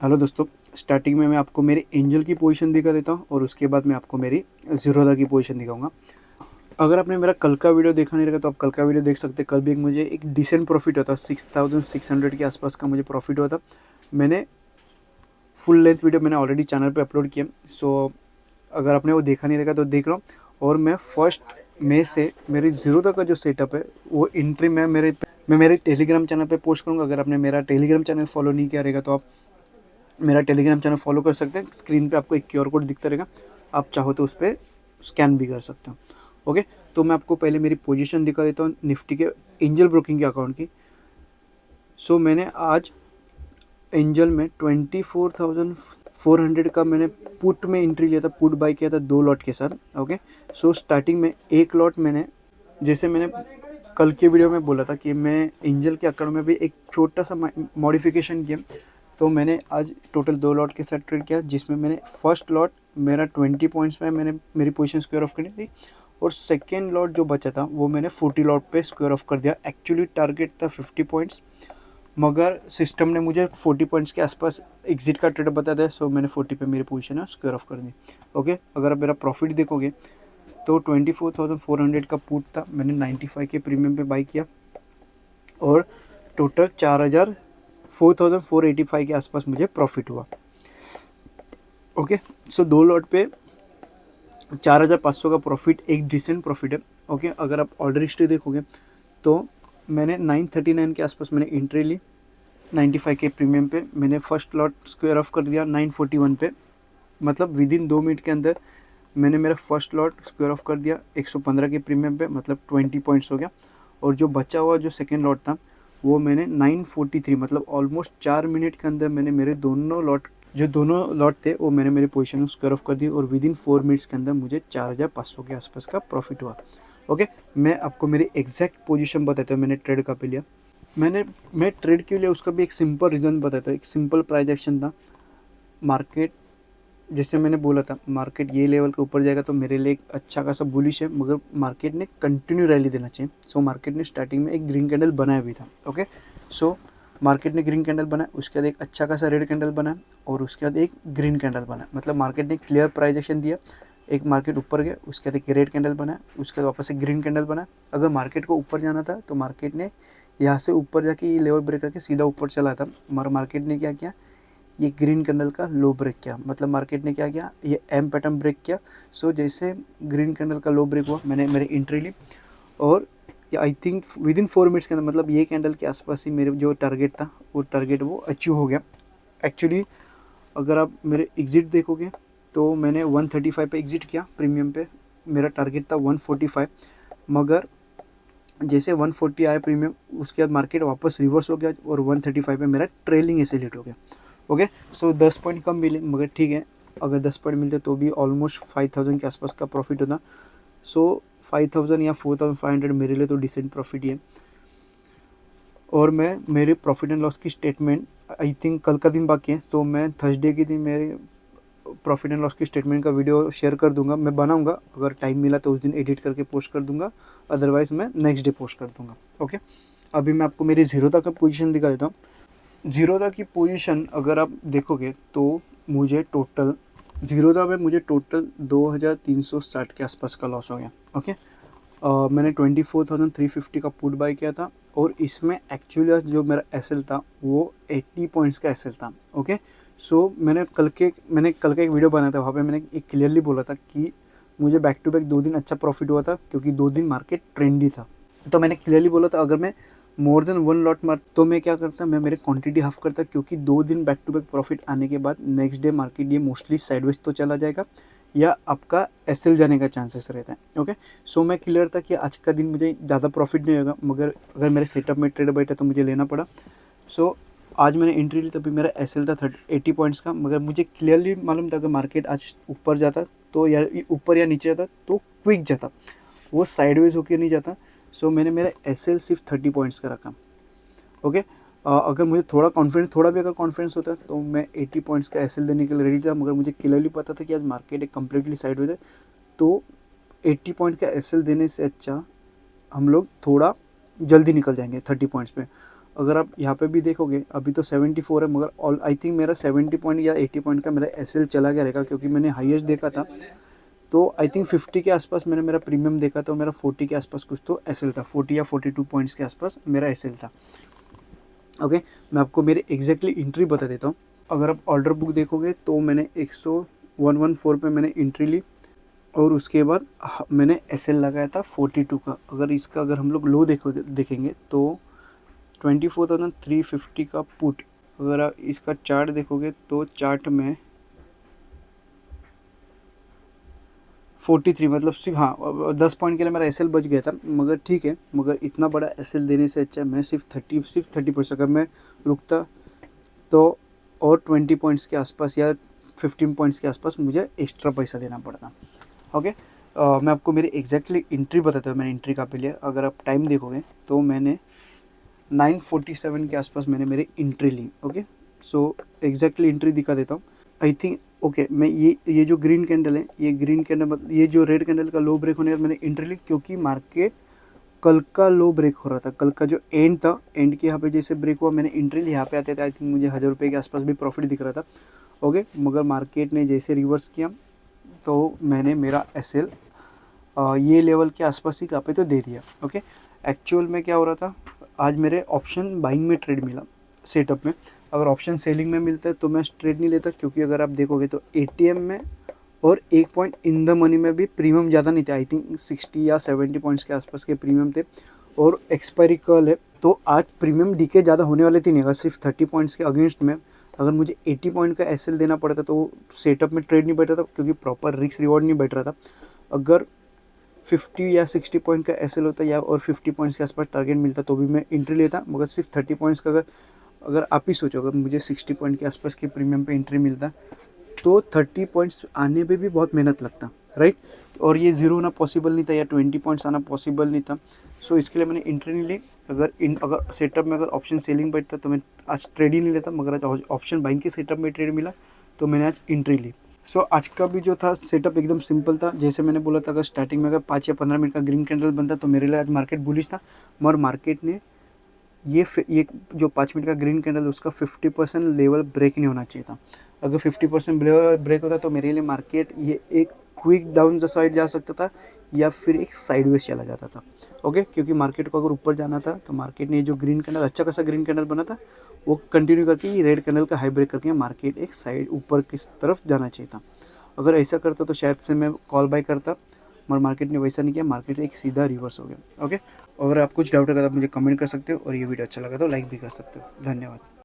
Hello दोस्तों। Starting में मैं आपको मेरे एंजल की पोजीशन दिखा देता हूँ और उसके बाद मैं आपको मेरी ज़ीरोधा की पोजीशन दिखाऊंगा। अगर आपने मेरा कल का वीडियो देखा नहीं रहेगा तो आप कल का वीडियो देख सकते हैं। कल भी मुझे एक डिसेंट प्रॉफिट हुआ था, 6600 के आसपास का मुझे प्रॉफिट हुआ था। मैंने फुल लेंथ वीडियो मैंने ऑलरेडी चैनल पे अपलोड किया। सो अगर आपने वो देखा नहीं रहेगा तो देख लो। और मैं फर्स्ट मई से मेरी ज़ीरोधा का जो सेटअप है वो एंट्री मैं मेरे टेलीग्राम चैनल पे पोस्ट करूँगा। अगर आपने मेरा टेलीग्राम चैनल फॉलो नहीं किया रहेगा तो आप मेरा टेलीग्राम चैनल फॉलो कर सकते हैं। स्क्रीन पे आपको एक क्यूआर कोड दिखता रहेगा, आप चाहो तो उस पर स्कैन भी कर सकते हो। ओके, तो मैं आपको पहले मेरी पोजीशन दिखा देता हूँ निफ्टी के एंजल ब्रोकिंग के अकाउंट की। सो मैंने आज एंजल में 24,400 का मैंने पुट में एंट्री लिया था, पुट बाय किया था 2 लॉट के साथ। ओके, सो स्टार्टिंग में एक लॉट मैंने, जैसे मैंने कल के वीडियो में बोला था कि मैं एंजल के अकाउंट में भी एक छोटा सा मॉडिफिकेशन किया। तो मैंने आज टोटल 2 लॉट के साथ ट्रेड किया, जिसमें मैंने फर्स्ट लॉट मेरा 20 पॉइंट्स में मैंने मेरी पोजीशन स्क्वायर ऑफ करनी थी, और सेकेंड लॉट जो बचा था वो मैंने 40 लॉट पे स्क्वायर ऑफ कर दिया। एक्चुअली टारगेट था 50 पॉइंट्स, मगर सिस्टम ने मुझे 40 पॉइंट्स के आसपास एग्जिट का ट्रेड बताया था। सो मैंने 40 पे मेरी पोजीशन है स्क्वायर ऑफ कर दी। ओके, अगर आप मेरा प्रॉफिट देखोगे तो 24,400 का पुट था, मैंने 95 के प्रीमियम पे बाई किया और टोटल 4,485 के आसपास मुझे प्रॉफिट हुआ। ओके, सो 2 लॉट पे 4,500 का प्रॉफिट एक डिसेंट प्रॉफिट है। ओके, अगर आप ऑर्डर हिस्ट्री देखोगे तो मैंने 939 के आसपास मैंने एंट्री ली, 95 के प्रीमियम पे मैंने फर्स्ट लॉट स्क्वायर ऑफ कर दिया 941 पे। मतलब विद इन 2 मिनट के अंदर मैंने मेरा फर्स्ट लॉट स्क्वायर ऑफ कर दिया 115 के प्रीमियम पे, मतलब 20 पॉइंट्स हो गया। और जो बचा हुआ जो सेकेंड लॉट था वो मैंने 943, मतलब ऑलमोस्ट 4 मिनट के अंदर मैंने मेरे दोनों लॉट थे वो मैंने मेरी पोजीशन स्क्वायर ऑफ कर दी, और विद इन 4 मिनट्स के अंदर मुझे 4,500 के आसपास का प्रॉफिट हुआ। ओके, मैं आपको मेरी एग्जैक्ट पोजीशन बताता हूँ मैंने ट्रेड का पे लिया। मैं ट्रेड के लिए उसका भी एक सिंपल रीज़न बताता हूँ। एक सिंपल प्राइस एक्शन था। मार्केट, जैसे मैंने बोला था, मार्केट ये लेवल के ऊपर जाएगा तो मेरे लिए एक अच्छा खासा बुलिश है, मगर मार्केट ने कंटिन्यू रैली देना चाहिए। सो मार्केट ने स्टार्टिंग में एक ग्रीन कैंडल बनाया भी था। ओके, सो मार्केट ने ग्रीन कैंडल बनाया, उसके बाद एक अच्छा खासा रेड कैंडल बनाया, और उसके बाद एक ग्रीन कैंडल बनाया। मतलब मार्केट ने क्लियर प्राइस एक्शन दिया। एक मार्केट ऊपर गया, उसके बाद एक रेड कैंडल बनाया, उसके बाद वापस एक ग्रीन कैंडल बनाया। अगर मार्केट को ऊपर जाना था तो मार्केट ने यहाँ से ऊपर जाके ये लेवल ब्रेक करके सीधा ऊपर चला था, मगर मार्केट ने क्या किया, ये ग्रीन कैंडल का लो ब्रेक किया। मतलब मार्केट ने क्या किया, ये एम पैटर्न ब्रेक किया। सो जैसे ग्रीन कैंडल का लो ब्रेक हुआ मैंने मेरी एंट्री ली, और I think with in 4 minutes के अंदर, मतलब ये कैंडल के आसपास ही मेरे जो टारगेट था वो टारगेट वो अचीव हो गया। एक्चुअली अगर आप मेरे एग्जिट देखोगे तो मैंने 135 पे एग्जिट किया प्रीमियम पे, मेरा टारगेट था 145, मगर जैसे 140 आया प्रीमियम उसके बाद मार्केट वापस रिवर्स हो गया और 135 पे मेरा ट्रेलिंग ऐसे लेट हो गया। ओके, सो 10 पॉइंट कम मिले, मगर ठीक है, अगर 10 पॉइंट मिलते तो भी ऑलमोस्ट 5,000 के आसपास का प्रॉफिट होता। सो 5,000 या 4,500 मेरे लिए तो डिसेंट प्रॉफिट ही है। और मैं मेरे प्रॉफिट एंड लॉस की स्टेटमेंट, आई थिंक कल का दिन बाकी है, तो मैं थर्सडे के दिन मेरे प्रॉफिट एंड लॉस की स्टेटमेंट का वीडियो शेयर कर दूंगा। मैं बनाऊंगा, अगर टाइम मिला तो उस दिन एडिट करके पोस्ट कर दूंगा, अदरवाइज मैं नेक्स्ट डे पोस्ट कर दूंगा। ओके, अभी मैं आपको मेरी ज़ीरोधा का पोजीशन दिखा देता हूँ। ज़ीरोधा की पोजीशन अगर आप देखोगे तो मुझे टोटल ज़ीरोधा में मुझे टोटल 2,360 के आसपास का लॉस हो गया। ओके, मैंने 24,350 का पुट बाय किया था, और इसमें एक्चुअली जो मेरा एसएल था वो 80 पॉइंट्स का एसएल था। ओके, सो मैंने कल का एक वीडियो बनाया था, वहाँ पे मैंने एक क्लियरली बोला था कि मुझे बैक टू बैक 2 दिन अच्छा प्रॉफिट हुआ था, क्योंकि 2 दिन मार्केट ट्रेंडी था। तो मैंने क्लियरली बोला था अगर मैं मोर देन 1 लॉट मार तो मैं क्या करता, मैं मेरे क्वांटिटी हाफ करता, क्योंकि 2 दिन बैक टू बैक प्रॉफिट आने के बाद नेक्स्ट डे मार्केट ये मोस्टली साइडवेज तो चला जाएगा या आपका एसएल जाने का चांसेस रहता है। ओके, सो मैं क्लियर था कि आज का दिन मुझे ज़्यादा प्रॉफिट नहीं होगा, मगर अगर मेरे सेटअप में ट्रेड बैठा तो मुझे लेना पड़ा। सो आज मैंने एंट्री ली, तभी मेरा एसएल था 80 पॉइंट्स का, मगर मुझे क्लियरली मालूम था अगर मार्केट आज ऊपर जाता तो या ऊपर या नीचे जाता तो क्विक जाता, वो साइडवेज होकर नहीं जाता। सो मैंने मेरा एसएल सिर्फ 30 पॉइंट्स का रखा। ओके, अगर मुझे थोड़ा भी अगर कॉन्फिडेंस होता तो मैं 80 पॉइंट्स का एसएल देने के लिए रेडी था, मगर मुझे क्लियरली पता था कि आज मार्केट एक कम्प्लीटली साइडवेज है। तो 80 पॉइंट का एसएल देने से अच्छा हम लोग थोड़ा जल्दी निकल जाएंगे 30 पॉइंट्स पे। अगर आप यहाँ पे भी देखोगे अभी तो 74 है, मगर ऑल आई थिंक मेरा 70 पॉइंट या 80 पॉइंट का मेरा एसएल चला गया रहेगा, क्योंकि मैंने हाईएस्ट देखा था तो आई थिंक 50 के आसपास मैंने मेरा प्रीमियम देखा था, मेरा 40 के आसपास कुछ तो एसएल था, 40 या 42 पॉइंट्स के आसपास मेरा एसएल था। ओके, मैं आपको मेरे एग्जैक्टली एंट्री बता देता हूँ। अगर आप ऑर्डर बुक देखोगे तो मैंने 114 पे मैंने एंट्री ली, और उसके बाद मैंने एसएल लगाया था 42 का। अगर हम लोग लो देखेंगे तो 24,350 का पुट। अगर आप इसका चार्ट देखोगे तो चार्ट में 43, मतलब सिर्फ हाँ 10 पॉइंट के लिए मेरा एसएल बच गया था, मगर ठीक है, मगर इतना बड़ा एसएल देने से अच्छा मैं सिर्फ 30% अगर मैं रुकता तो और 20 पॉइंट्स के आसपास या 15 पॉइंट्स के आसपास मुझे एक्स्ट्रा पैसा देना पड़ता। ओके, मैं आपको मेरी एग्जैक्टली एंट्री बताता हूँ। मैंने एंट्री कहाँ पे लिया, अगर आप टाइम देखोगे तो मैंने 9:47 के आसपास मैंने मेरी एंट्री ली। ओके, सो एग्जैक्टली एंट्री दिखा देता हूँ। आई थिंक ओके, मैं ये जो ग्रीन कैंडल है, ये ग्रीन कैंडल मतलब ये जो रेड कैंडल का लो ब्रेक होने का मैंने एंट्री ली, क्योंकि मार्केट कल का लो ब्रेक हो रहा था। कल का जो एंड था, एंड के यहाँ पे जैसे ब्रेक हुआ मैंने एंट्री ली। यहाँ पे आते थे आई थिंक मुझे 1000 रुपये के आसपास भी प्रॉफिट दिख रहा था। ओके, मगर मार्केट ने जैसे रिवर्स किया तो मैंने मेरा एसएल ये लेवल के आसपास ही कहाँ पे तो दे दिया। ओके, एक्चुअल में क्या हो रहा था, आज मेरे ऑप्शन बाइंग में ट्रेड मिला सेटअप में। अगर ऑप्शन सेलिंग में मिलता है तो मैं ट्रेड नहीं लेता, क्योंकि अगर आप देखोगे तो एटीएम में और एक पॉइंट इन द मनी में भी प्रीमियम ज़्यादा नहीं थे। आई थिंक 60 या 70 पॉइंट्स के आसपास के प्रीमियम थे, और एक्सपायरी कल है तो आज प्रीमियम डीके ज़्यादा होने वाले थे नहीं। अगर सिर्फ 30 पॉइंट्स के अगेंस्ट में अगर मुझे 80 पॉइंट का एसएल देना पड़ता तो सेटअप में ट्रेड नहीं बैठा था, क्योंकि प्रॉपर रिस्क रिवॉर्ड नहीं बैठ रहा था। अगर 50 या 60 पॉइंट का एसएल होता या और 50 पॉइंट्स के आसपास टारगेट मिलता तो भी मैं एंट्री लेता, मगर सिर्फ 30 पॉइंट्स का अगर आप ही सोचो, अगर मुझे 60 पॉइंट के आसपास के प्रीमियम पे एंट्री मिलता तो 30 पॉइंट्स आने पे भी बहुत मेहनत लगता, राइट। और ये ज़ीरो होना पॉसिबल नहीं था, या 20 पॉइंट्स आना पॉसिबल नहीं था। सो इसके लिए मैंने एंट्री नहीं ली। अगर सेटअप में अगर ऑप्शन सेलिंग बैठता तो मैं आज ट्रेड ही नहीं लेता, मगर आज ऑप्शन बाइंग के सेटअप में ट्रेड मिला तो मैंने आज एंट्री ली। सो आज का भी जो था सेटअप एकदम सिंपल था। जैसे मैंने बोला था, अगर स्टार्टिंग में अगर 5 या 15 मिनट का ग्रीन कैंडल बनता तो मेरे लिए आज मार्केट बुलिश था, मगर मार्केट ने ये जो 5 मिनट का ग्रीन कैंडल उसका 50% लेवल ब्रेक नहीं होना चाहिए था। अगर 50% ब्रेक होता तो मेरे लिए मार्केट ये एक क्विक डाउन साइड जा सकता था, या फिर एक साइडवेज चला जाता था। ओके, क्योंकि मार्केट को अगर ऊपर जाना था तो मार्केट ने जो ग्रीन कैंडल अच्छा खासा ग्रीन कैंडल बना था वो कंटिन्यू करके ये रेड कैंडल का हाई ब्रेक करके मार्केट एक साइड ऊपर की तरफ जाना चाहिए था। अगर ऐसा करता तो शायद से मैं कॉल बाय करता, मगर मार्केट ने वैसा नहीं किया, मार्केट एक सीधा रिवर्स हो गया। ओके, अगर आप कुछ डाउट है तो आप मुझे कमेंट कर सकते हो, और ये वीडियो अच्छा लगा तो लाइक भी कर सकते हो। धन्यवाद।